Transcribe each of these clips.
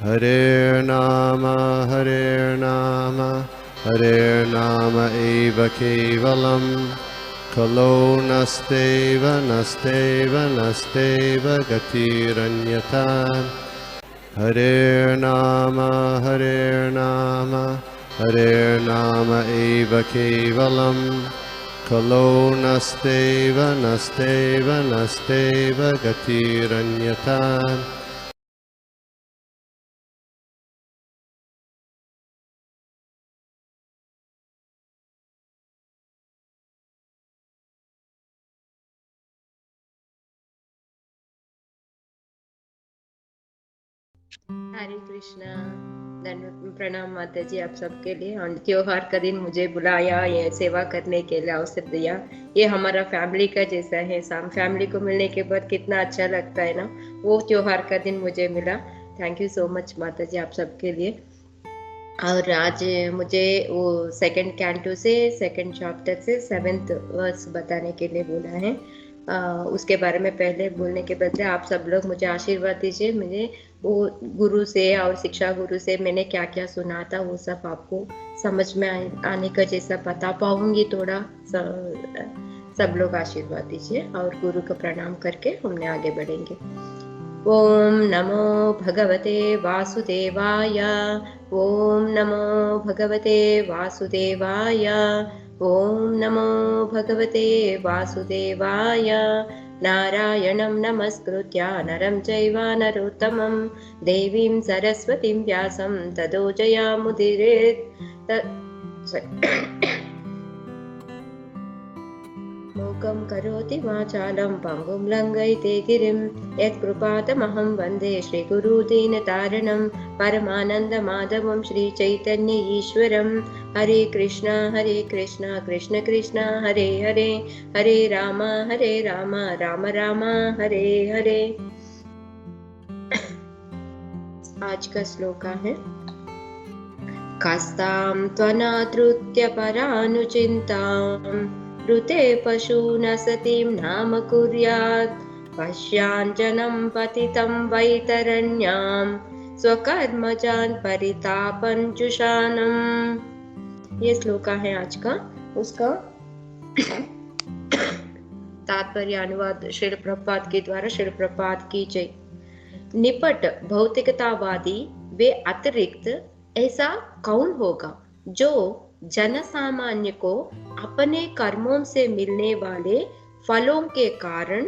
Hare Nama eva kevalam Kalo nasteva nasteva nasteva gatiranyata. Hare Nama eva kevalam Kalo nasteva nasteva nasteva gatiranyata. हरे कृष्णा। धन्यवाद, प्रणाम माता जी आप सबके लिए। और त्योहार का दिन मुझे बुलाया, ये सेवा करने के लिए अवसर दिया। ये हमारा फैमिली का जैसा है। फैमिली को मिलने के बाद कितना अच्छा लगता है ना। वो त्योहार का दिन मुझे मिला। थैंक यू सो मच माता जी आप सबके लिए। और आज मुझे वो सेकंड कैंटो से सेकंड चैप्टर से 7th वर्स बताने के लिए बोला है। उसके बारे में पहले बोलने के बदले आप सब लोग मुझे आशीर्वाद दीजिए। मुझे वो गुरु से और शिक्षा गुरु से मैंने क्या क्या सुना था वो सब आपको समझ में आने का जैसा बता पाऊंगी थोड़ा। सब लोग आशीर्वाद दीजिए और गुरु को प्रणाम करके हमने आगे बढ़ेंगे। ओम नमो भगवते वासुदेवाय। ओम नमो भगवते वासुदेवाय। ओम नमो भगवते वासुदेवाय। नारायणं नमस्कृत्य नरं चैव नरोत्तमं देवीं सरस्वतीं व्यासं ततो जयामुदीरयेत्। मूकं करोति वाचालं पङ्गुं लङ्घयते गिरिं यत्कृपातमहं वन्दे श्रीगुरुदीनतारणं परमानन्दमाधवं श्रीचैतन्य ईश्वरं। हरे कृष्णा कृष्ण कृष्ण हरे हरे, हरे राम राम राम हरे हरे। आज का श्लोक है कस्तां त्वनादृत्य परानुचिन्तां ऋते पशून् सतीं नाम कुर्यात् पश्याञ्जनं पतितं वैतरण्यां स्वकर्मजान् परितापञ्जुषाणम्। ये श्लोक है आज का। उसका तात्पर्य अनुवाद श्रील प्रभुपाद के द्वारा। श्रील प्रभुपाद की जय। निपट भौतिकतावादी वे अतिरिक्त ऐसा कौन होगा जो जनसामान्य को अपने कर्मों से मिलने वाले फलों के कारण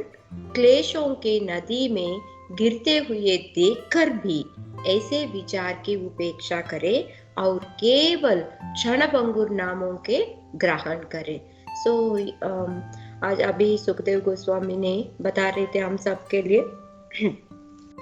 क्लेशों के नदी में गिरते हुए देखकर भी ऐसे विचार की उपेक्षा करे और केवल क्षणभंगुर नामों के ग्रहण करे। आज अभी सुखदेव गोस्वामी ने बता रहे थे हम सब के लिए।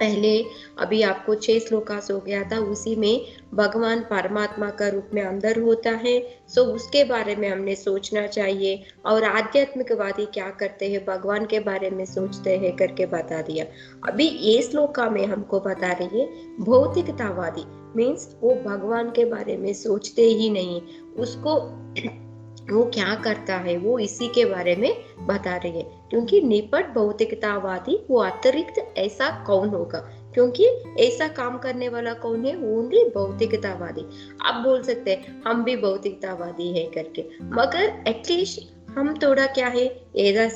पहले अभी आपको 6 श्लोकास हो गया था, उसी में भगवान परमात्मा का रूप में अंदर होता है। उसके बारे में हमने सोचना चाहिए। और आध्यात्मिकवादी क्या करते हैं, भगवान के बारे में सोचते हैं करके बता दिया। अभी ये श्लोका में हमको बता रही है भौतिकतावादी मीन्स वो भगवान के बारे में सोचते ही नहीं। उसको वो क्या करता है वो इसी के बारे में बता रही है। क्योंकि निपट भौतिकतावादी वो अतिरिक्त ऐसा कौन होगा, क्योंकि ऐसा काम करने वाला कौन है, ओनली भौतिकतावादी। आप बोल सकते हैं हम भी भौतिकतावादी है करके, मगर एटलीस्ट हम थोड़ा क्या है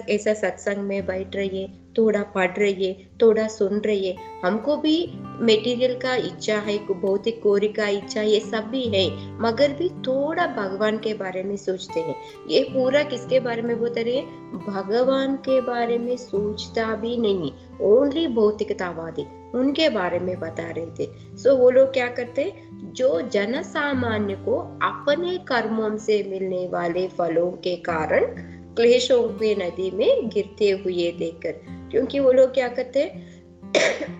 ऐसा सत्संग में बैठ रहिए, थोड़ा पढ़ रहिए, थोड़ा सुन रहिए। हमको भी मेटीरियल का इच्छा है, भौतिक कोरी का इच्छा, ये सब भी है, मगर भी थोड़ा भगवान के बारे में सोचते हैं। ये पूरा किसके बारे में बता रहे हैं, भगवान के बारे में सोचता भी नहीं, ओनली भौतिकतावादी उनके बारे में बता रहे थे। वो लोग क्या करते, जो जन सामान्य को अपने कर्मों से मिलने वाले फलों के कारण क्लेशों के नदी में गिरते हुए देखकर, क्योंकि वो लोग क्या करते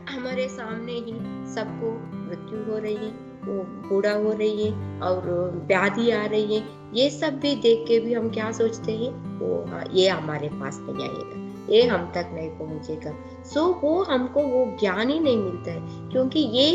हमारे सामने ही सबको मृत्यु हो रही है, वो बूढ़ा हो रही है और व्याधि आ रही है, ये सब भी देख के भी हम क्या सोचते हैं, ये हमारे पास नहीं आएगा, ये हम तक नहीं पहुंचेगा। वो हमको वो ज्ञान ही नहीं मिलता है, क्योंकि ये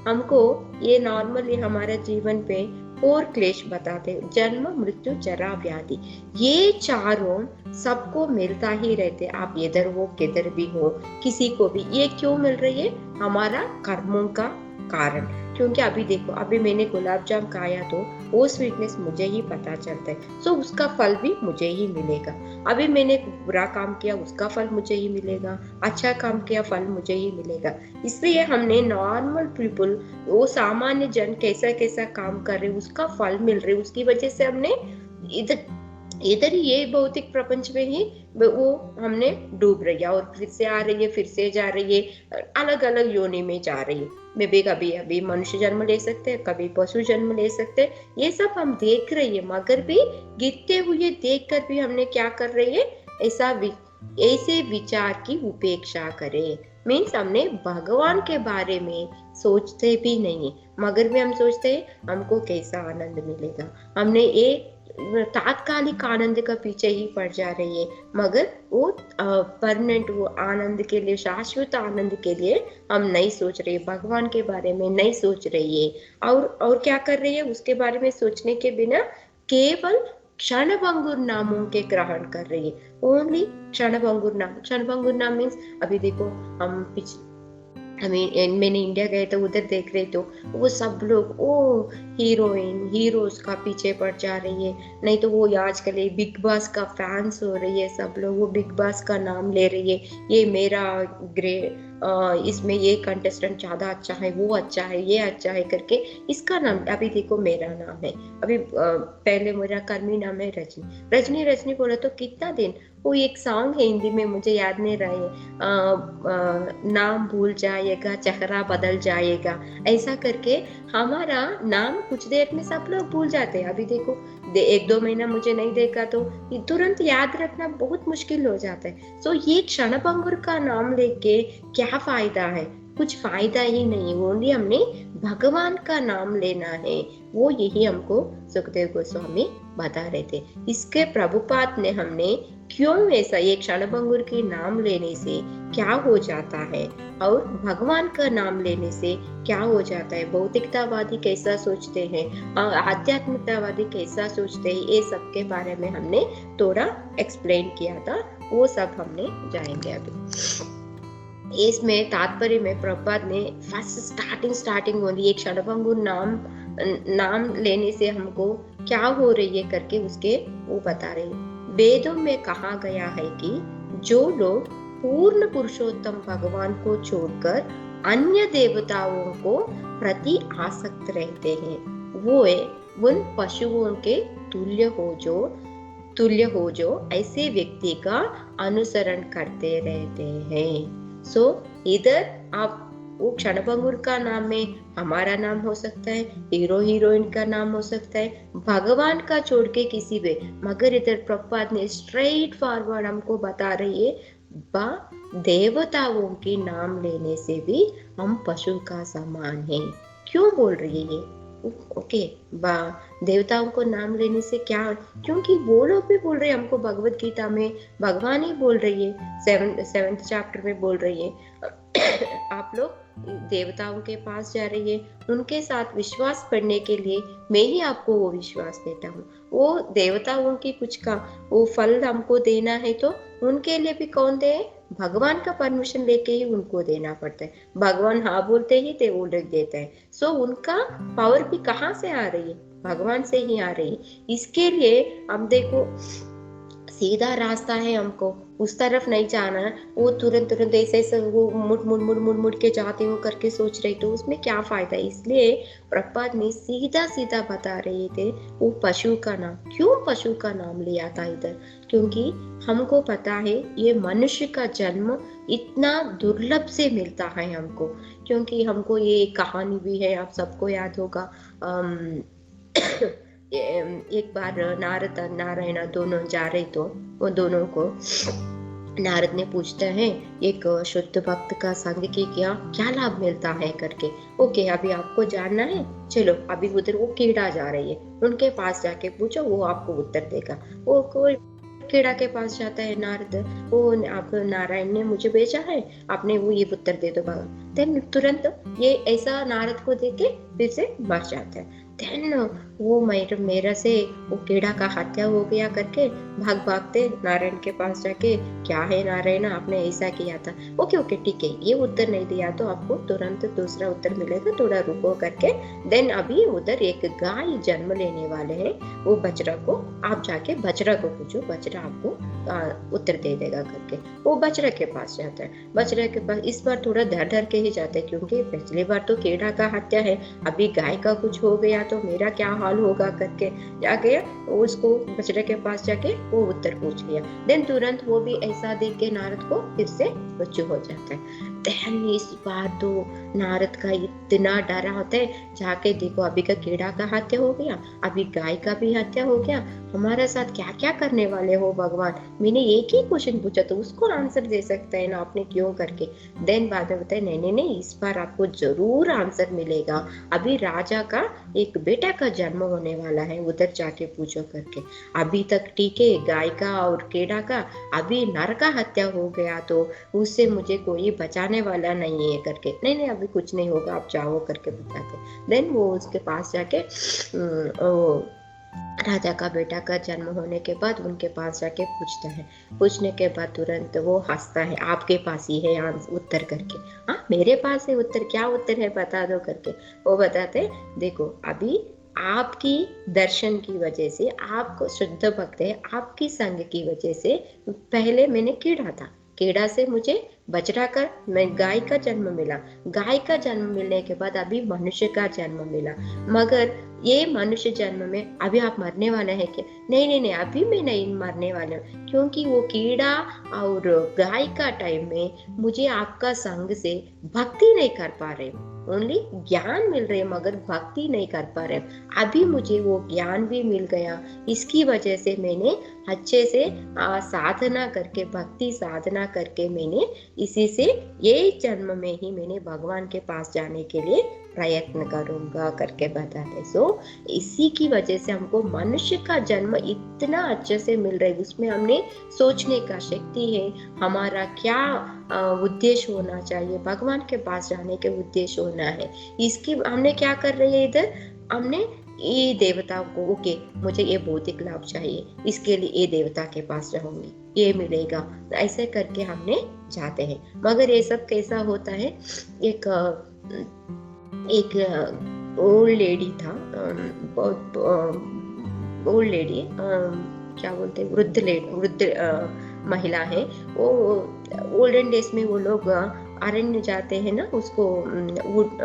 हमको ये नॉर्मली हमारे जीवन पे 4 क्लेश बताते, जन्म मृत्यु जरा व्याधि, ये चारों सबको मिलता ही रहते। आप इधर हो किधर भी हो, किसी को भी ये क्यों मिल रही है, हमारा कर्मों का कारण। क्योंकि अभी देखो, अभी मैंने गुलाब जाम खाया तो वो स्वीटनेस मुझे ही पता चलता है, सो उसका फल भी मुझे ही मिलेगा। अभी मैंने बुरा काम किया, उसका फल मुझे ही मिलेगा, अच्छा काम किया, फल मुझे ही मिलेगा। इसलिए हमने नॉर्मल पीपल, वो सामान्य जन कैसा कैसा काम कर रहे, उसका फल मिल रहे, उसकी वजह से हमने इधर इधर ही ये भौतिक प्रपंच में ही वो हमने डूब रही है, और फिर से आ रही है, फिर से जा रही है, अलग अलग योनि में जा रही है। मे भी कभी अभी मनुष्य जन्म ले सकते हैं, कभी पशु जन्म ले सकते हैं, ये सब हम देख रही है। मगर भी गिरते हुए देख कर भी हमने क्या कर रही है, ऐसे विचार की उपेक्षा करे। मीन्स हमने भगवान के बारे में सोचते भी नहीं, मगर भी हम सोचते हैं हमको कैसा आनंद मिलेगा। हमने एक तात्कालिक आनंद का पीछे ही पड़ जा रही है, मगर वो परमानेंट, वो आनंद के लिए, शाश्वत आनंद के लिए हम नहीं सोच रहे, भगवान के बारे में नहीं सोच रही है। और क्या कर रही है, उसके बारे में सोचने के बिना केवल क्षणभंगुर नामों के ग्रहण कर रही है। ओनली क्षणभंगुर नाम। क्षणभंगुर नाम मीन्स अभी देखो, मैंने इंडिया गए तो उधर देख रहे तो वो सब लोग वो हीरोइन हीरोज का पीछे पड़ जा रही है, नहीं तो वो आजकल बिग बॉस का फैंस हो रही है, सब लोग वो बिग बॉस का नाम ले रही है, ये मेरा इसमें ये कंटेस्टेंट ज्यादा अच्छा है, वो अच्छा है, ये अच्छा है करके इसका नाम। अभी देखो मेरा नाम है, अभी पहले मेरा कर्मी नाम है रजनी। रजनी रजनी बोला तो कितना दिन, वो एक सॉन्ग है हिंदी में, मुझे याद नहीं रहा है, नाम भूल जाएगा चेहरा बदल जाएगा, ऐसा करके हमारा नाम कुछ देर में सब लोग भूल जाते हैं। अभी देखो 1-2 महीना मुझे नहीं देखा तो तुरंत याद रखना बहुत मुश्किल हो जाता है। सो ये क्षणभंगुर का नाम लेके क्या फायदा है, कुछ फायदा ही नहीं। ओनली हमने भगवान का नाम लेना है, वो यही हमको सुखदेव गोस्वामी बता रहे थे। इसके प्रभुपाद ने हमने क्यों ऐसा, ये क्षणभंगुर के नाम लेने से क्या हो जाता है और भगवान का नाम लेने से क्या हो जाता है, भौतिकतावादी कैसा सोचते हैं, आध्यात्मिकतावादी कैसा सोचते हैं, ये सब के बारे में हमने थोड़ा एक्सप्लेन किया था, वो सब हमने जाएंगे अभी। इसमें तात्पर्य में प्रभुपाद ने फर्स्ट स्टार्टिंग होती है, क्षणभंगुर नाम लेने से हमको क्या हो रही है करके उसके वो बता रहे हैं। वेदों में कहा गया है कि जो लोग पूर्ण पुरुषोत्तम भगवान को छोड़कर अन्य देवताओं को प्रति आसक्त रहते हैं, वो उन पशुओं के तुल्य हो जो ऐसे व्यक्ति का अनुसरण करते रहते हैं। सो इधर आप वो क्षणभंगुर का नाम में हमारा नाम हो सकता है, हीरो हीरोइन का नाम हो सकता है, भगवान का छोड़ के किसी भी, मगर इधर प्रभुपाद ने स्ट्रेट फॉरवर्ड हमको बता रही है, देवताओं के नाम लेने से भी हम पशु का समान है। क्यों बोल रही है ये? ओके, देवताओं को नाम लेने से क्या, क्योंकि वो लोग भी बोल रहे हैं हमको, भगवत गीता में भगवान ही बोल रही है, 7th चैप्टर में बोल रही है आप लोग देवताओं के पास जा रही है, उनके साथ विश्वास करने के लिए मैं ही आपको वो विश्वास देता हूँ। वो देवताओं की कुछ का वो फल हमको देना है तो उनके लिए भी कौन दे, भगवान का परमिशन लेके ही उनको देना पड़ता है। भगवान हाँ बोलते ही ते वो लिख देता है। सो उनका पावर भी कहाँ से आ रही है, भगवान से ही आ रही है। इसके लिए हम देखो सीधा रास्ता है, हमको उस तरफ नहीं जाना, वो तुरंत ऐसे वो मुड़ के जाते हो करके सोच रहे, तो उसमें क्या फायदा। इसलिए प्रभुपाद ने सीधा बता रहे थे वो पशु का नाम, क्यों पशु का नाम लिया था इधर, क्योंकि हमको पता है ये मनुष्य का जन्म इतना दुर्लभ से मिलता है हमको, क्योंकि हमको ये कहानी भी है, आप सबको याद होगा। एक बार नारद नारायण दोनों जा रहे तो वो दोनों को नारद ने पूछते हैं एक शुद्ध भक्त का संग की क्या लाभ मिलता है करके। ओके, अभी आपको जानना है, चलो अभी उधर वो कीड़ा जा रही है, उनके पास जाके पूछो, वो आपको उत्तर देगा। वो कोई कीड़ा के पास जाता है नारद, वो आप नारायण ने मुझे भेजा है, आपने वो ये उत्तर दे दो बाबा। देन तुरंत ये ऐसा नारद को देके फिर से मर जाता है। देन वो मेरा से वो कीड़ा का हत्या हो गया करके भाग भागते नारायण के पास जाके, क्या है नारायण आपने ऐसा किया था। ओके ओके ठीक है, ये उत्तर नहीं दिया तो आपको तुरंत दूसरा उत्तर मिलेगा, थोड़ा रुको करके। देन अभी उधर एक गाय जन्म लेने वाले हैं, वो बछड़ा को आप जाके बछड़ा को पूछो, बछड़ा आपको उत्तर दे देगा करके। वो बछड़ा के पास जाता है, बछड़ा के पास इस बार थोड़ा डर डर के ही जाते हैं, क्योंकि पिछली बार तो कीड़ा का हत्या है, अभी गाय का कुछ हो गया तो मेरा क्या हाल होगा करके जाके उसको बछड़े के पास जाके वो उत्तर पूछ लिया। देन तुरंत वो भी ऐसा देख के नारद को फिर से मृत्यु हो जाता है। देन इस बार तो नारद का इतना डरा होता है, जाके देखो अभी का कीड़ा का हत्या हो गया, अभी गाय का भी हत्या हो गया, हमारे साथ क्या क्या करने वाले हो भगवान। मैंने एक ही क्वेश्चन पूछा तो उसको आंसर दे सकता है ना आपने, क्यों करके। देन बाद में बताए नहीं नहीं नहीं, इस बार आपको जरूर आंसर मिलेगा, अभी राजा का एक बेटा का जन्म होने वाला है, उधर जाके पूछो करके। अभी तक ठीक है गाय का और कीड़ा का, अभी नर का हत्या हो गया तो उससे मुझे कोई बचाने वाला नहीं है करके। नहीं नहीं अभी कुछ नहीं होगा, आप जाओ करके बताते। देन वो उसके पास जाके राजा का बेटा का जन्म होने के बाद उनके पास जाके पूछता है, पूछने के बाद तुरंत वो हंसता है, आपके पास ही है उत्तर करके। हाँ मेरे पास है उत्तर, क्या उत्तर है बता दो करके। वो बताते देखो अभी आपकी दर्शन की वजह से, आपको शुद्ध भक्त है, आपकी संग की वजह से पहले मैंने कीड़ा था, कीड़ा से मुझे बछड़ा का मैं गाय का जन्म मिला, गाय का जन्म मिलने के बाद अभी मनुष्य का जन्म मिला, मगर ये मनुष्य जन्म में अभी आप मरने वाला है क्या। नहीं नहीं नहीं अभी मैं नहीं मरने वाला, क्योंकि वो कीड़ा और गाय का टाइम में मुझे आपका संग से भक्ति नहीं कर पा रहे, ओनली ज्ञान मिल रहे मगर भक्ति नहीं कर पा रहे। अभी मुझे वो ज्ञान भी मिल गया, इसकी वजह से मैंने अच्छे से साधना करके, भक्ति साधना करके मैंने इसी से ये जन्म में ही मैंने भगवान के पास जाने के लिए प्रयत्न करूंगा करके बताते। सो इसी की वजह से हमको मनुष्य का जन्म इतना अच्छे से मिल रहा है, उसमें हमने सोचने का शक्ति है, हमारा क्या उद्देश्य होना चाहिए, भगवान के पास जाने के उद्देश्य होना है, इसकी हमने क्या कर रही है इधर, हमने ये देवता को, ओके मुझे ये भौतिक लाभ चाहिए, इसके लिए ये देवता के पास जाऊंगी, ये मिलेगा, ऐसे करके हमने जाते हैं। मगर ये सब कैसा होता है, एक ओल्ड लेडी था, बहुत ओल्ड लेडी, क्या बोलते हैं, वृद्ध महिला है वो। ओल्डन डेज में वो लोग अरण्य जाते हैं ना, उसको वुड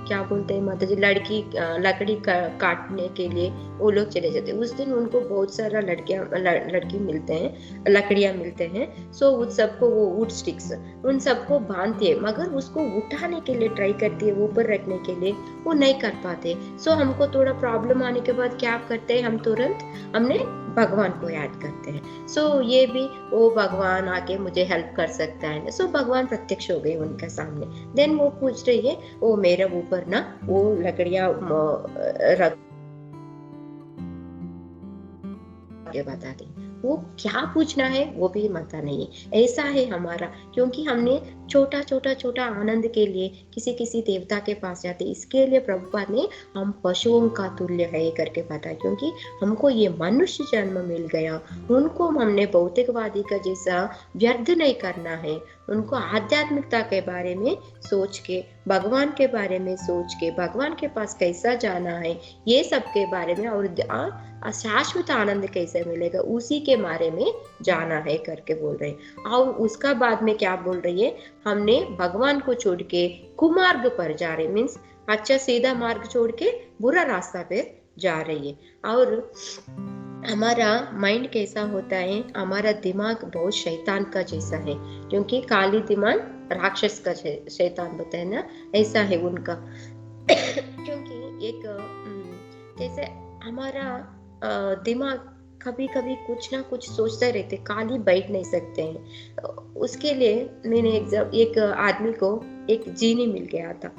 क्या बोलते हैं माता जी, लकड़ी काटने के लिए वो लोग चले जाते हैं। उस दिन उनको बहुत सारा लड़की मिलते हैं, लकड़ियां मिलते हैं। सो उन सबको वो वुड स्टिक्स उन सबको बांधती है, मगर उसको उठाने के लिए ट्राई करती है, ऊपर रखने के लिए वो नहीं कर पाते। सो हमको थोड़ा प्रॉब्लम आने के बाद क्या करते हैं, हम तुरंत हमने भगवान को याद करते हैं। सो ये भी वो भगवान आके मुझे हेल्प कर सकता है। सो भगवान प्रत्यक्ष हो गए उनके सामने। देन वो पूछ रही है, वो मेरे ऊपर ना वो लकड़ियां रख के बता दी, वो क्या पूछना है वो भी पता नहीं है। ऐसा है हमारा, क्योंकि हमने छोटा आनंद के लिए किसी देवता के पास जाते, इसके लिए प्रभुपाद ने हम पशुओं का तुल्य है करके बताया, क्योंकि हमको ये मनुष्य जन्म मिल गया, उनको हमने भौतिकवादी का जैसा व्यर्थ नहीं करना है, उनको आध्यात्मिकता के बारे में सोच के, भगवान के बारे में सोच के, भगवान के पास कैसा जाना है, ये सब के बारे में, और शाश्वत आनंद कैसे मिलेगा उसी के बारे में जाना है करके बोल रहे हैं। और उसका बाद में क्या बोल रही है, हमने भगवान को छोड़ के कुमार्ग पर जा रहे, मीन्स अच्छा सीधा मार्ग छोड़ के बुरा रास्ता पे जा रही है। और हमारा माइंड कैसा होता है, हमारा दिमाग बहुत शैतान का जैसा है, क्योंकि काली दिमाग राक्षस का शैतान होता है ना, ऐसा है उनका। क्योंकि एक जैसे हमारा दिमाग कभी कभी कुछ ना कुछ सोचते रहते, खाली बैठ नहीं सकते हैं। उसके लिए मैंने एक आदमी को एक जीनी मिल गया था,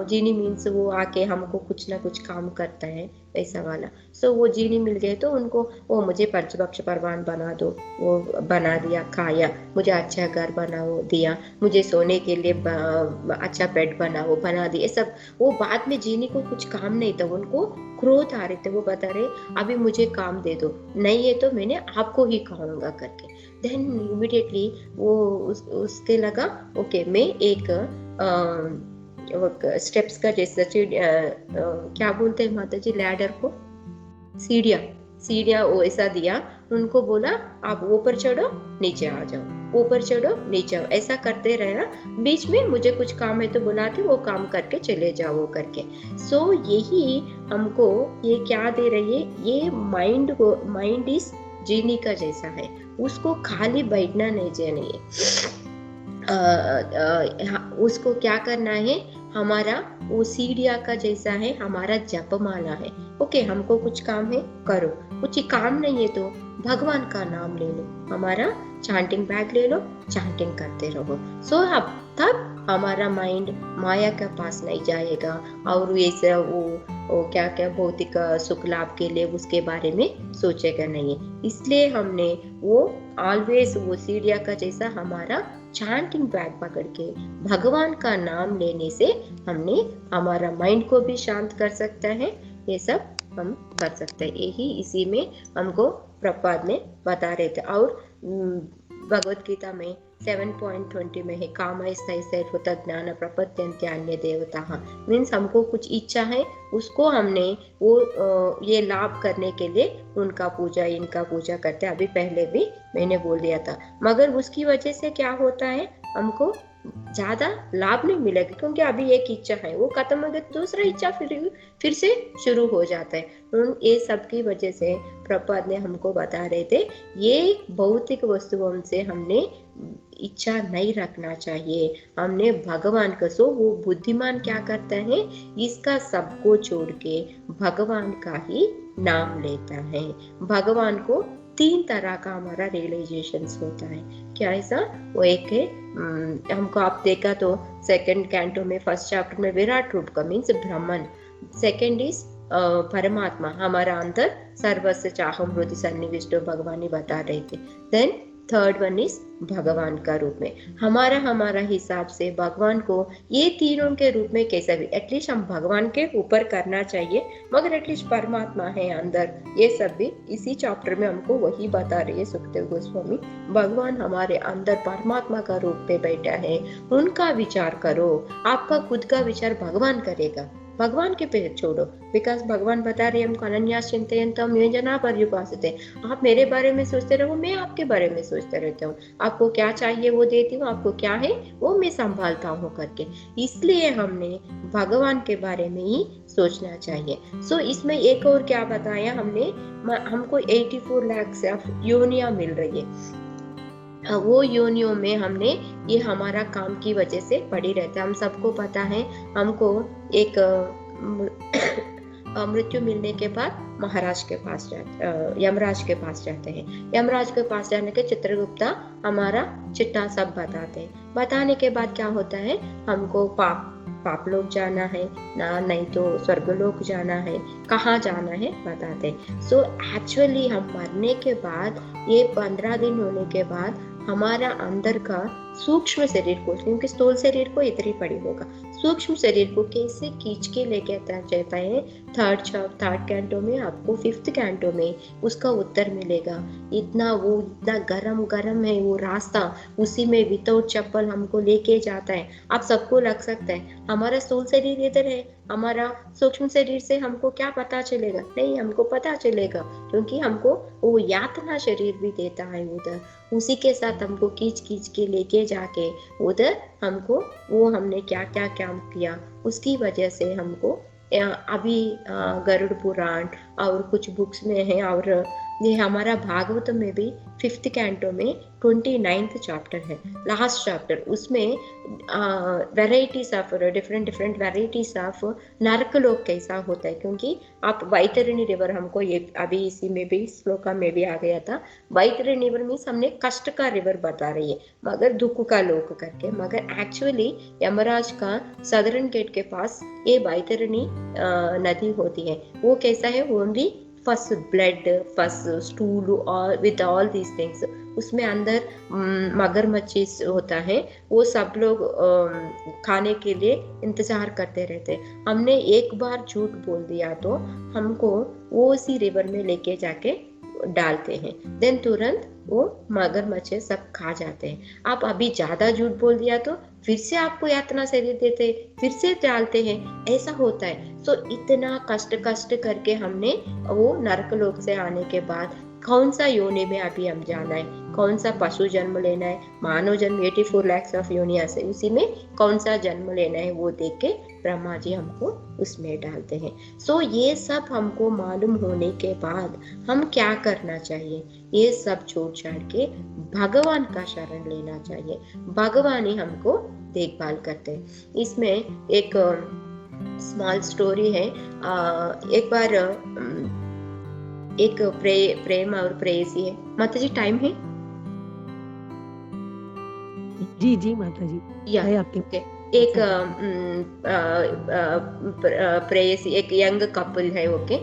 जीनी मीन्स वो आके हमको कुछ ना कुछ काम करता है ऐसा वाला। सो वो जीनी मिल गए तो उनको वो मुझे पंचभक्ष परवान बना दो, वो बना दिया, खाया, मुझे अच्छा घर बनाओ दिया, मुझे सोने के लिए अच्छा बेड बनाओ बना दिया सब। वो बाद में जीनी को कुछ काम नहीं था, उनको क्रोध आ रहे थे, वो बता रहे अभी मुझे काम दे दो, नहीं है तो मैंने आपको ही खाऊंगा करके। देन इमिडिएटली वो उसके लगा ओके मैं एक स्टेप्स का जैसा क्या बोलते हैं माता जी लैडर को, सीढ़िया सीढ़िया वो ऐसा दिया, उनको बोला आप ऊपर चढ़ो नीचे आ जाओ, ऊपर चढ़ो नीचे आओ, ऐसा करते रहना, बीच में मुझे कुछ काम है तो बुलाते वो काम करके चले जाओ करके। सो यही हमको ये क्या दे रही है, ये माइंड को, माइंड इज जीनी का जैसा है, उसको खाली बैठना नहीं चाहिए, उसको क्या करना है, हमारा वो सीढ़िया का जैसा है, हमारा जपमाला है। ओके हमको कुछ काम है करो, कुछ काम नहीं है तो भगवान का नाम ले लो, हमारा चांटिंग बैग ले लो, चांटिंग करते रहो। सो अब तब हमारा माइंड माया के पास नहीं जाएगा और ये वो क्या क्या भौतिक सुख लाभ के लिए उसके बारे में सोचेगा नहीं। इसलिए हमने वो ऑलवेज वो सीढ़िया का जैसा हमारा चांटिंग बैग पकड़ के भगवान का नाम लेने से हमने हमारा माइंड को भी शांत कर सकता है, ये सब हम कर सकते हैं। यही इसी में हमको प्रभुपाद में बता रहे थे। और भगवत गीता में 7.20 में है कामैस्तैस्तैर्हुता ज्ञान प्रपद्यन्ते देवताः, मीन्स हमको कुछ इच्छा है उसको हमने वो ये लाभ करने के लिए उनका पूजा इनका पूजा करते हैं। अभी पहले भी मैंने बोल दिया था, मगर उसकी वजह से क्या होता है हमको ज्यादा लाभ नहीं मिलेगा, क्योंकि अभी एक इच्छा है वो खत्म हो गया, दूसरा इच्छा फिर से शुरू हो जाता है। ये सब की वजह से प्रभुपाद ने हमको बता रहे थे ये भौतिक वस्तुओं से हमने इच्छा नहीं रखना चाहिए, हमने भगवान का। सो वो बुद्धिमान क्या करता है, इसका सबको छोड़ के भगवान का ही नाम लेता है। भगवान को 3 तरह का हमारा रियलाइजेशन होता है। क्या ऐसा, वो एक है हमको आप देखा तो 2nd कैंटो में 1st चैप्टर में विराट रूप का मीन्स ब्रह्मन, 2nd इज परमात्मा, हमारा अंदर सर्वस्व चाहम हृदय सन्निविष्टो भगवान ही बता रहे थे। देन 3rd वन इज भगवान का रूप में, हमारा हिसाब से भगवान को ये तीनों के रूप में कैसा भी एटलीस्ट हम भगवान के ऊपर करना चाहिए, मगर एटलीस्ट परमात्मा है अंदर, ये सब भी इसी चैप्टर में हमको वही बता रही है सुखदेव गोस्वामी। भगवान हमारे अंदर परमात्मा का रूप में बैठा है, उनका विचार करो, आपका खुद का विचार भगवान करेगा, भगवान के पे छोड़ो, बिकॉज भगवान बता रहे हमको अनन्यास चिंतयन्तम ये जना पर्युपासते, आप मेरे बारे में सोचते रहो, मैं आपके बारे में सोचते रहता हूँ, आपको क्या चाहिए वो देती हूँ, आपको क्या है वो मैं संभालता हूँ करके। इसलिए हमने भगवान के बारे में ही सोचना चाहिए। सो इसमें एक और क्या बताया हमने, हमको 84 लाख योनियां मिल रही है, वो योनियों में हमने ये हमारा काम की वजह से पड़ी रहते हैं। हम सबको पता है हमको एक मृत्यु मिलने के बाद महाराज के पास यमराज के पास जाते हैं, यमराज के पास जाने के चित्रगुप्ता हमारा चिट्ठा सब बताते हैं, बताने के बाद क्या होता है हमको पाप लोक जाना है ना, नहीं तो स्वर्गलोक जाना है, कहाँ जाना है बताते। सो एक्चुअली हम मरने के बाद ये 15 दिन होने के बाद हमारा अंदर का सूक्ष्म शरीर को, क्योंकि स्थूल शरीर को इतनी पड़ी होगा, सूक्ष्म शरीर को कैसे खींच के लेके जाता है 3rd कैंटो में, आपको 5th कैंटो में उसका उत्तर मिलेगा। इतना गरम है वो रास्ता, उसी में विदाउट चप्पल हमको लेके जाता है। आप सबको लग सकता है हमारा स्थूल शरीर इधर है, हमारा सूक्ष्म शरीर से हमको क्या पता चलेगा, नहीं हमको पता चलेगा, क्योंकि हमको वो यातना शरीर भी देता है उधर, उसी के साथ हमको खींच के लेके जाके उधर हमको वो हमने क्या क्या काम किया उसकी वजह से हमको अभी गरुड़ पुराण और कुछ बुक्स में है और ये हमारा भागवतम में भी 5th कैंटो में 29th चैप्टर है, लास्ट चैप्टर। उसमें varieties of different varieties of नरकलोक कैसा होता है, क्योंकि आप वैतरणी रिवर, हमको ये अभी इसी में भी श्लोका में भी आ गया था, वैतरणी रिवर मीन्स हमने कष्ट का रिवर बता रही है मगर दुख का लोक करके, मगर एक्चुअली यमराज का सदर्न गेट के पास ये वैतरणी नदी होती है। वो कैसा है, only first blood, first stool और विद ऑल दीज थिंग्स। उसमें अंदर मगरमच्छी होता है, वो सब लोग खाने के लिए इंतजार करते रहते। हमने एक बार झूठ बोल दिया तो हमको वो उसी रिवर में लेके जाके डालते हैं, देन तुरंत वो मगरमच्छ सब खा जाते हैं। आप अभी ज्यादा झूठ बोल दिया तो फिर से आपको यातना शरीर देते, फिर से डालते हैं, ऐसा होता है। सो इतना कष्ट करके हमने वो नरकलोक से आने के बाद कौन सा योनि में अभी हम जाना है, कौन सा पशु जन्म लेना है, मानव जन्म 84 लाख ऑफ योनिया से, उसी में कौन सा जन्म लेना है वो देख के ब्रह्मा जी हमको उसमें डालते हैं। सो ये सब हमको मालूम होने के बाद हम क्या करना चाहिए, ये सब छोड़ छाड़ के भगवान का शरण लेना चाहिए। भगवान ही हमको देखभाल करते हैं। इसमें एक स्मॉल स्टोरी है। एक बार एक प्रेम और प्रेयसी है। माता जी टाइम है? जी जी माता जी, या है आपके। ओके। एक प्रेयसी, एक यंग कपल है, ओके।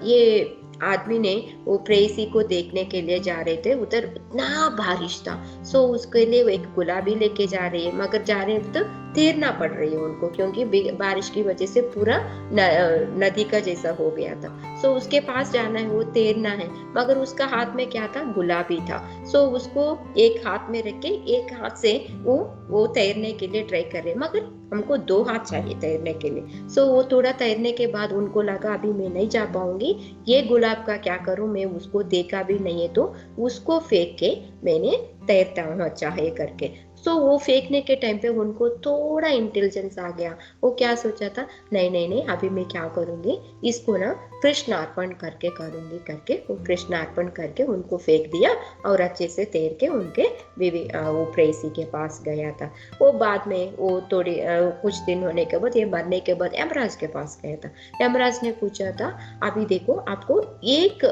ये आदमी ने वो प्रेयसी को देखने के लिए जा रहे थे, उधर इतना बारिश था। सो उसके लिए वो एक गुलाबी लेके जा रही है, मगर जा रहे तो तैरना पड़ रही है उनको, क्योंकि बारिश की वजह से पूरा नदी का जैसा हो गया था। सो उसके पास जाना है, वो तैरना है, मगर उसका हाथ में क्या था, गुलाबी था। सो उसको एक हाथ में रख के एक हाथ से वो तैरने के लिए ट्राई कर रहे, मगर हमको 2 हाथ चाहिए तैरने के लिए। सो वो थोड़ा तैरने के बाद उनको लगा अभी मैं नहीं जा पाऊंगी, ये गुलाब का क्या करूं, मैं उसको देखा भी नहीं है तो उसको फेंक के मैंने तैरता हूँ अच्छा है करके। सो वो फेंकने के टाइम पे उनको थोड़ा इंटेलिजेंस आ गया। वो क्या सोचा था, नहीं अभी मैं क्या करूंगी, इसको ना कृष्ण अर्पण करके करूंगी करके वो कृष्ण अर्पण करके उनको फेंक दिया और अच्छे से तैर के उनके वो प्रेयसी के पास गया था। वो बाद में वो थोड़ी कुछ दिन होने के बाद, ये मरने के बाद यमराज के पास गया था। यमराज ने पूछा था अभी देखो आपको एक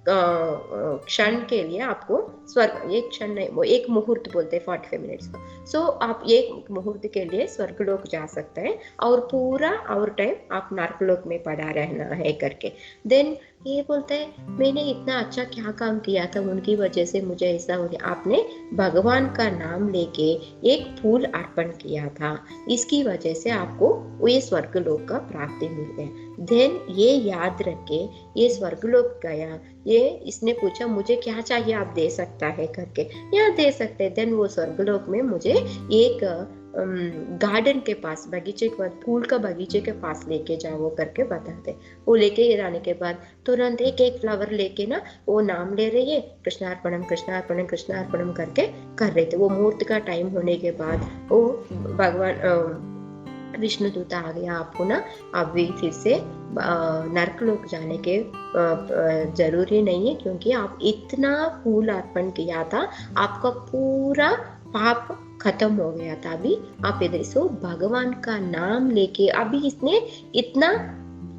क्षण के लिए आपको स्वर्ग, एक क्षण नहीं, वो एक मुहूर्त बोलते हैं 45 मिनट्स का। सो आप एक मुहूर्त के लिए स्वर्गलोक जा सकते हैं और पूरा और टाइम आप नरकलोक में पड़ा रहना है करके। देन ये बोलता है मैंने इतना अच्छा क्या काम किया था, उनकी वजह से मुझे ऐसा हो गया। आपने भगवान का नाम लेके एक फूल अर्पण किया था, इसकी वजह से आपको ये स्वर्गलोक का प्राप्ति मिल गया। देन ये याद रखे, ये स्वर्गलोक गया, ये इसने पूछा मुझे क्या चाहिए आप दे सकता है करके, यहाँ दे सकते। देन वो स्वर्गलोक में मुझे एक गार्डन के पास, बगीचे के पास, फूल का बगीचे के पास लेके जाओ करके बताते। वो लेके जाने के बाद तुरंत एक फ्लावर लेके ना वो नाम ले रही है, कृष्णार्पणम कृष्णार्पणम कृष्णार्पणम करके कर रहे थे। वो मुहूर्त का टाइम होने के बाद वो भगवान विष्णु दूत आ गया, आपको ना अभी फिर से नरकलोक जाने के जरूरी नहीं है, क्योंकि आप इतना फूल अर्पण किया था, आपका पूरा पाप खत्म हो गया था। अभी आप इधर से भगवान का नाम लेके, अभी इसने इतना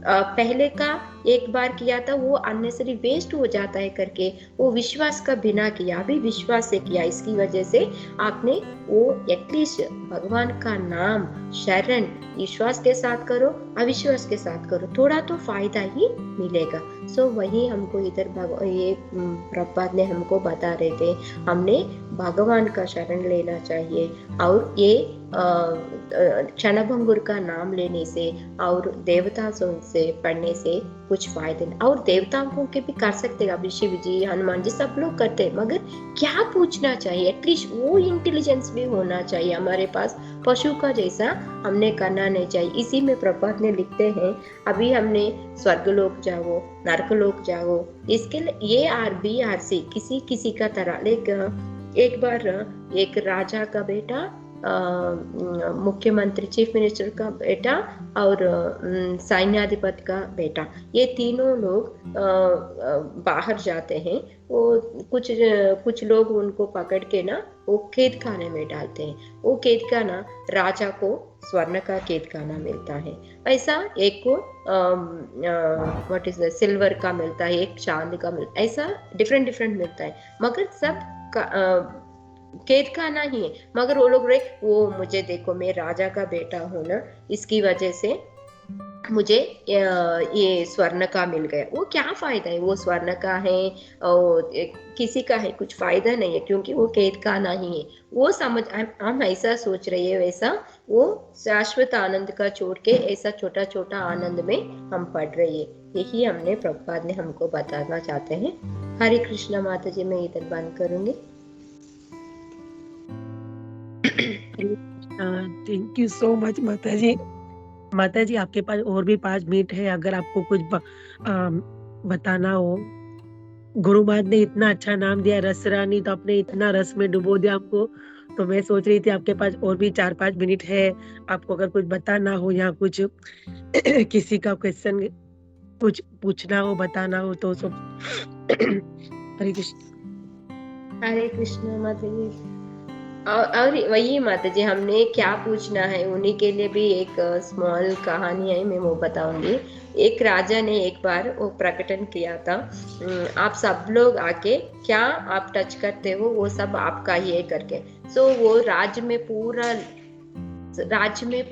पहले का एक बार किया था वो अननेसेसरी वेस्ट हो जाता है करके वो विश्वास का बिना किया, अभी विश्वास से किया। इसकी वजह से आपने वो एटलीस्ट भगवान का नाम शरण विश्वास के साथ करो, अविश्वास के साथ करो, थोड़ा तो फायदा ही मिलेगा। सो वही हमको इधर ये प्रभुपाद ने हमको बता रहे थे, हमने भगवान का शरण लेना चाहिए। और ये क्षणभंगुर का नाम लेने से और देवता से पढ़ने से कुछ फायदे नहीं। और देवताओं के भी कर सकते हैं, अभी शिव जी हनुमान जी सब लोग करते हैं, मगर क्या पूछना चाहिए, एटलीस्ट वो इंटेलिजेंस भी होना चाहिए हमारे पास। पशु का जैसा हमने करना नहीं चाहिए। इसी में प्रभुपाद ने लिखते हैं, अभी हमने स्वर्गलोक जाओ, नरकलोक जाओ, इसके लिए ARBRC किसी किसी का तरह। एक बार एक राजा का बेटा मुख्यमंत्री चीफ मिनिस्टर का बेटा और सैन्याधिपति का बेटा, ये तीनों लोग बाहर जाते हैं। वो कुछ लोग उनको पकड़ के ना वो कैद खाने में डालते हैं। वो कैद खाना राजा को स्वर्ण का कैद खाना मिलता है। ऐसा एक को व्हाट इज सिल्वर का मिलता है, एक चांदी का मिलता है, ऐसा डिफरेंट मिलता है, मगर सब कैद खाना ही है। मगर वो लोग वो मुझे देखो मैं राजा का बेटा हूं ना, इसकी वजह से मुझे ये स्वर्ण का मिल गया। वो क्या फायदा है, वो स्वर्ण का है और किसी का है, कुछ फायदा नहीं है, क्योंकि वो कैद का नहीं है। वो समझ हम ऐसा सोच रहे हैं, वैसा वो शाश्वत आनंद का छोड़ के ऐसा छोटा छोटा आनंद में हम पढ़ रहे हैं। यही हमने प्रभुपाद ने हमको बताना चाहते हैं। हरे कृष्णा माता जी, मैं इधर बंद करूंगी। थैंक यू सो मच माता जी। माता जी आपके पास और भी 5 मिनट है, अगर आपको कुछ बताना हो। गुरु महाराज ने इतना अच्छा नाम दिया रस रानी, तो आपने इतना रस में डुबो दिया हमको, तो मैं सोच रही थी आपके पास और भी 4-5 मिनट है, आपको अगर कुछ बताना हो या कुछ किसी का क्वेश्चन कुछ पूछना हो, बताना हो तो सब। हरे कृष्ण। हरे कृष्ण माता जी। और वही माता जी, हमने क्या पूछना है उन्हीं के लिए भी एक स्मॉल कहानी है, मैं वो बताऊंगी। एक राजा ने एक बार वो प्रकटन किया था, आप सब लोग आके क्या आप टच करते हो वो सब आपका ही है करके। सो वो राज्य में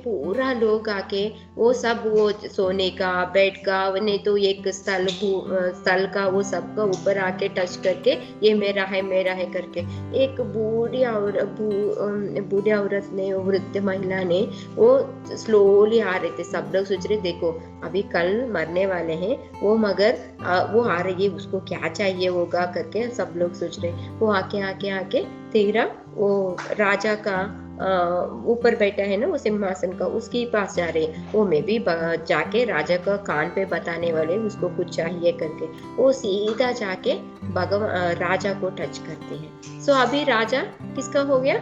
पूरा लोग आके वो सब वो सोने का बेड का नहीं तो एक स्थल का वो सब का ऊपर आके टच करके ये मेरा है करके। एक बूढ़ी औरत ने, वृद्ध महिला ने, वो स्लोली आ रहे थे। सब लोग सोच रहे देखो अभी कल मरने वाले हैं वो, मगर वो आ रही है, उसको क्या चाहिए होगा करके सब लोग सोच रहे। वो आके तेरा वो राजा का ऊपर बैठा है ना वो सिंहासन का, उसके पास जा रहे हैं। वो मैं भी जाके राजा का कान पे बताने वाले उसको कुछ चाहिए करके। वो सीधा जाके राजा को टच करते हैं। सो अभी राजा किसका हो गया,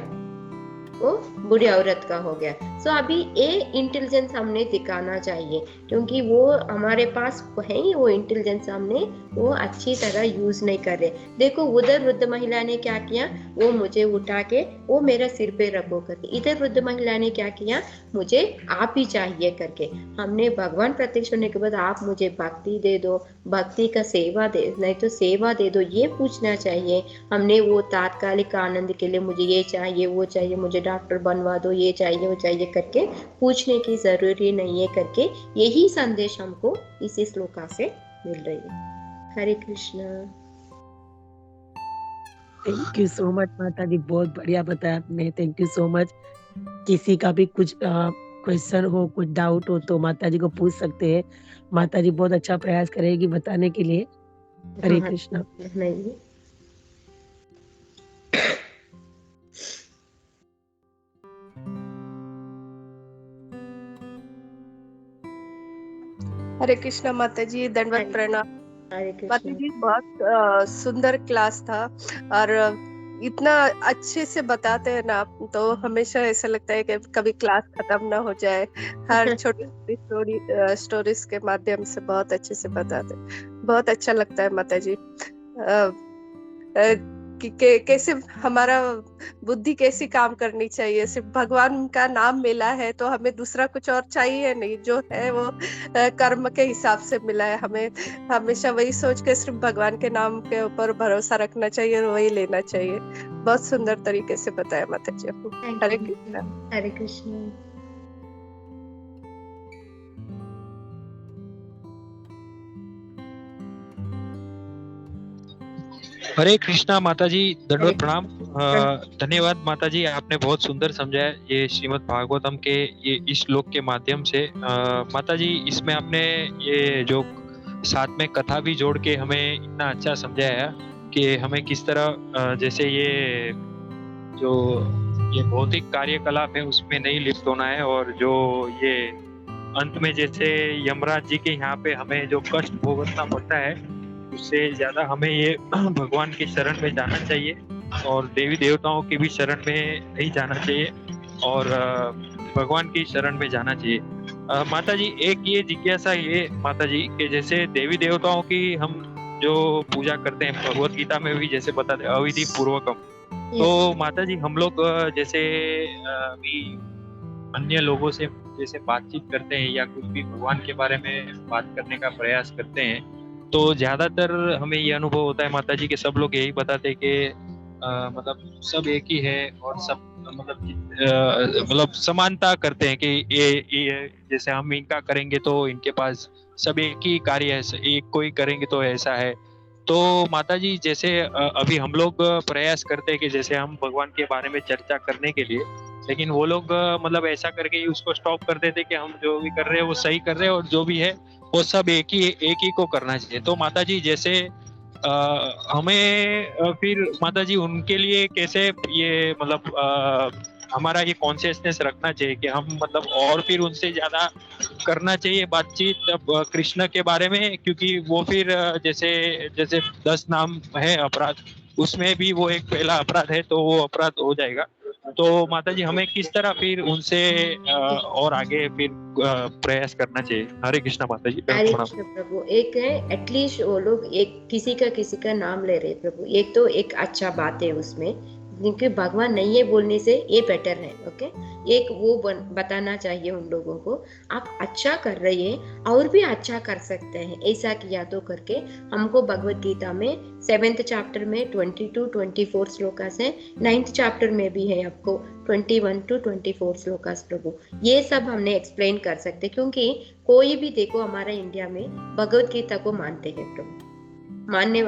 वो बूढ़ी औरत का हो गया। सो अभी ये इंटेलिजेंस हमने दिखाना चाहिए, क्योंकि वो हमारे पास है ही वो इंटेलिजेंस, हमने वो अच्छी तरह यूज नहीं कर रहे। देखो उधर वृद्ध महिला ने क्या किया, वो मुझे उठा के वो मेरा सिर पे रखो करके। इधर वृद्ध महिला ने क्या किया, मुझे आप ही चाहिए करके। हमने भगवान प्रत्यक्ष होने के बाद आप मुझे भक्ति दे दो, भक्ति का सेवा दे, नहीं तो सेवा दे दो, ये पूछना चाहिए। हमने वो तात्कालिक आनंद के लिए मुझे ये चाहिए वो चाहिए, मुझे डॉक्टर बनवा दो, ये चाहिए वो चाहिए करके पूछने की जरूरी नहीं है करके। यही संदेश हमको इसी श्लोका से मिल रही है। Hare Krishna. Thank you so much माता जी, बहुत बढ़िया बताया आपने, थैंक यू सो मच। किसी का भी कुछ क्वेश्चन हो, कुछ डाउट हो तो माता जी को पूछ सकते हैं। माता जी बहुत अच्छा प्रयास करेगी बताने के लिए। हरे कृष्णा। नहीं हरे कृष्णा माता जी, दंडवत प्रणाम। माता जी बहुत सुंदर क्लास था, और इतना अच्छे से बताते हैं ना आप, तो हमेशा ऐसा लगता है कि कभी क्लास खत्म ना हो जाए। हर छोटी स्टोरीज के माध्यम से बहुत अच्छे से बताते, बहुत अच्छा लगता है माता जी। कैसे हमारा बुद्धि कैसी काम करनी चाहिए। सिर्फ भगवान का नाम मिला है तो हमें दूसरा कुछ और चाहिए नहीं, जो है वो कर्म के हिसाब से मिला है। हमें हमेशा वही सोच के सिर्फ भगवान के नाम के ऊपर भरोसा रखना चाहिए और वही लेना चाहिए। बहुत सुंदर तरीके से बताया माता जी। हरे कृष्णा। हरे कृष्णा। हरे कृष्णा माता जी, दंडवत प्रणाम। धन्यवाद माता जी, आपने बहुत सुंदर समझाया ये श्रीमद् भागवतम के ये इस श्लोक के माध्यम से। माता जी इसमें आपने ये जो साथ में कथा भी जोड़ के हमें इतना अच्छा समझाया कि हमें किस तरह जैसे ये जो ये भौतिक कार्यकलाप है उसमें नहीं लिप्त होना है, और जो ये अंत में जैसे यमराज जी के यहाँ पे हमें जो कष्ट भोगतना पड़ता है उससे ज्यादा हमें ये भगवान की शरण में जाना चाहिए और देवी देवताओं की भी शरण में नहीं जाना चाहिए। और भगवान की शरण में जाना चाहिए। माता जी एक ये जिज्ञासा ये माता जी कि जैसे देवी देवताओं की हम जो पूजा करते हैं भगवत गीता में भी जैसे बताते हैं अविधि पूर्वकम, तो Yes. माता जी हम लोग जैसे अभी अन्य लोगों से जैसे बातचीत करते हैं या कुछ भी भगवान के बारे में बात करने का प्रयास करते हैं, तो ज्यादातर हमें ये अनुभव होता है माता जी कि सब लोग यही बताते हैं कि मतलब सब एक ही है और सब मतलब समानता करते हैं कि ये जैसे हम इनका करेंगे तो इनके पास सब एक ही कार्य है, एक कोई करेंगे तो ऐसा है। तो माता जी जैसे अभी हम लोग प्रयास करते हैं कि जैसे हम भगवान के बारे में चर्चा करने के लिए, लेकिन वो लोग मतलब ऐसा करके ही उसको स्टॉप कर देते कि हम जो भी कर रहे हैं वो सही कर रहे हैं और जो भी है वो सब एक ही को करना चाहिए। तो माता जी जैसे हमें फिर माता जी उनके लिए कैसे ये मतलब हमारा ये कॉन्शियसनेस रखना चाहिए कि हम मतलब और फिर उनसे ज्यादा करना चाहिए बातचीत अब कृष्ण के बारे में, क्योंकि वो फिर जैसे जैसे 10 नाम है अपराध, उसमें भी वो एक पहला अपराध है तो वो अपराध हो जाएगा। तो माता जी हमें किस तरह फिर उनसे और आगे फिर प्रयास करना चाहिए। हरे कृष्णा माता जी, हरे प्रणाम। कृष्ण प्रभु। एक है एटलीस्ट वो लोग एक किसी का नाम ले रहे प्रभु, एक तो एक अच्छा बात है उसमें, क्योंकि भगवान नहीं है बोलने से ये बेटर है। ओके, एक वो बताना चाहिए उन लोगों को आप अच्छा कर रहे हैं और भी अच्छा कर सकते हैं, ऐसा किया तो करके। हमको भगवत गीता में 7th चैप्टर में 22-24 श्लोकास है, 9th चैप्टर में भी है आपको 21-24 श्लोकास प्रभु। ये सब हमने एक्सप्लेन कर सकते, क्योंकि कोई भी देखो हमारे इंडिया में भगवत गीता को मानते हैं प्रभु, मानने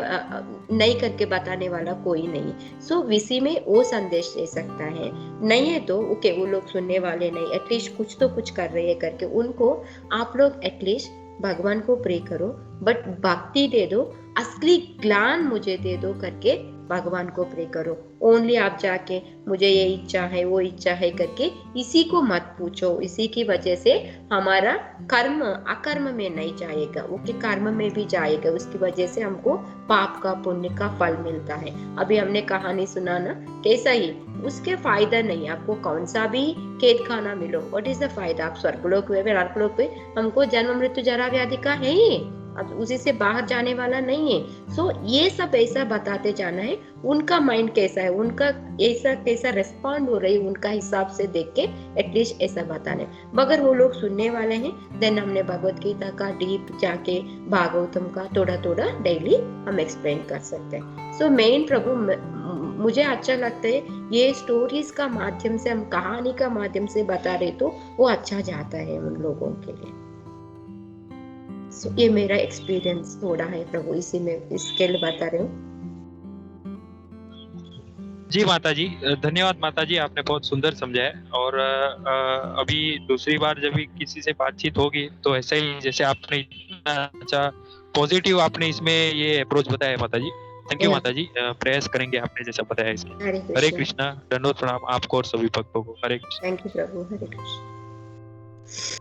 नहीं करके बताने वाला कोई नहीं। सो विसी में वो संदेश दे सकता है, नहीं है तो ओके वो लोग सुनने वाले नहीं, एटलीस्ट कुछ तो कुछ कर रहे हैं करके उनको आप लोग एटलीस्ट भगवान को प्रे करो, बट भक्ति दे दो, असली ज्ञान मुझे दे दो करके भगवान को प्रे करो। ओनली आप जाके मुझे ये इच्छा है वो इच्छा है करके इसी को मत पूछो, इसी की वजह से हमारा कर्म अकर्म में नहीं जाएगा, वो के कर्म में भी जाएगा, उसकी वजह से हमको पाप का पुण्य का फल मिलता है। अभी हमने कहानी सुना ना कैसा ही, उसके फायदा नहीं, आपको कौन सा भी खेत खाना मिलो, व्हाट इज द फायदा, आप स्वर्गलोक में नरकलोक पे हमको जन्म मृत्यु जरा व्याधि का है ही, अब उसी से बाहर जाने वाला नहीं है। सो ये सब ऐसा बताते जाना है, उनका माइंड कैसा है, उनका ऐसा कैसा रिस्पॉन्ड हो रही है, उनका हिसाब से देख के एटलीस्ट ऐसा बताने। मगर वो लोग सुनने वाले हैं देन हमने भगवत गीता का डीप जाके भागवतम का थोड़ा थोड़ा डेली हम एक्सप्लेन कर सकते हैं। सो मेन प्रभु मुझे अच्छा लगता है ये स्टोरीज का माध्यम से, हम कहानी का माध्यम से बता रहे तो वो अच्छा जाता है उन लोगों के लिए। ये मेरा एक्सपीरियंस थोड़ा है प्रभु, इसी में इसके लिए बता रहे हूँ। जी माता जी, धन्यवाद माता जी, आपने बहुत सुंदर समझाया। और अभी दूसरी बार जब भी किसी से बातचीत होगी तो ऐसा ही जैसे आपने इतना अच्छा पॉजिटिव आपने इसमें ये अप्रोच बताया माता जी, थैंक यू Yeah. माता जी। प्रयास करेंगे आपने जैसा बताया इसमें। हरे हरे कृष्ण। कृष्णा, दंडोत प्रणाम आपको और सभी भक्तों को। हरे कृष्ण। थैंक यू प्रभु। हरे कृष्ण।